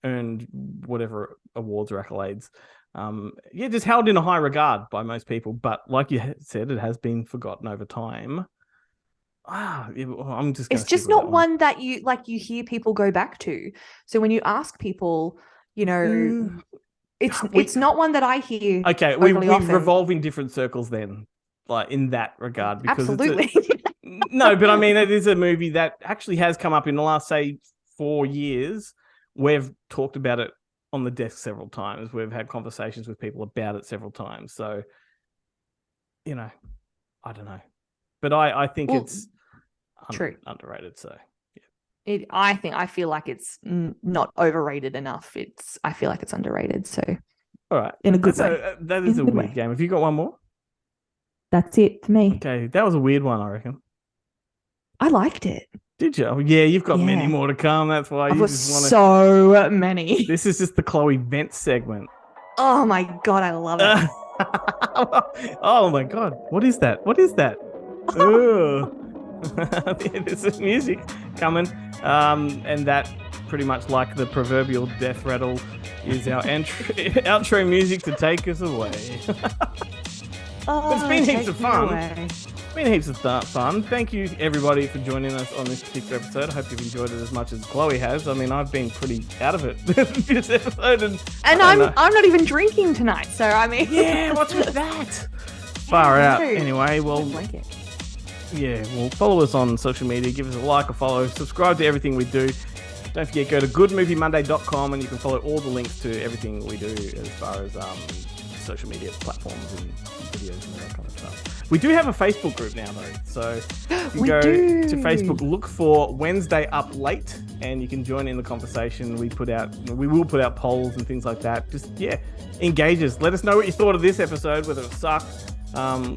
earned whatever awards or accolades. Just held in a high regard by most people. But like you said, it has been forgotten over time. It's just not one that you hear people go back to. So when you ask people, it's not one that I hear. Okay, we revolve in different circles then, like in that regard. Because absolutely. No, but I mean, it is a movie that actually has come up in the last, say, 4 years. We've talked about it on the desk several times. We've had conversations with people about it several times. So, I don't know. But I think it's underrated. So, yeah. I feel like it's not overrated enough. I feel like it's underrated. So, all right, in a good way. That is a weird game. Have you got one more? That's it for me. Okay, that was a weird one, I reckon. I liked it. Did you? Yeah, you've got many more to come. That's why I've got so many. This is just the Chloe vent segment. Oh my God, I love it. Oh my God, what is that? There's music coming, and that pretty much, like the proverbial death rattle, is our outro music to take us away. It's been heaps of fun. Thank you, everybody, for joining us on this particular episode. I hope you've enjoyed it as much as Chloe has. I mean, I've been pretty out of it this episode, and I'm not even drinking tonight. So I mean, yeah, what's with that? Far out. Anyway, well, follow us on social media. Give us a like, a follow, subscribe to everything we do. Don't forget, go to goodmoviemonday.com and you can follow all the links to everything we do as far as social media platforms and videos and that kind of stuff. We do have a Facebook group now, though. So you can go to Facebook, look for Wednesday Up Late, and you can join in the conversation. We will put out polls and things like that. Just, engage us. Let us know what you thought of this episode, whether it sucked,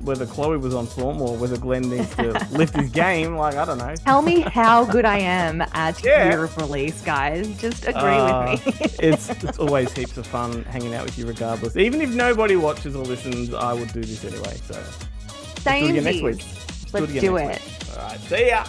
whether Chloe was on form, or whether Glenn needs to lift his game. Like, I don't know. Tell me how good I am at year of release, guys. Just agree with me. It's always heaps of fun hanging out with you regardless. Even if nobody watches or listens, I would do this anyway. So let's do it again next week. Let's do it. All right, see ya.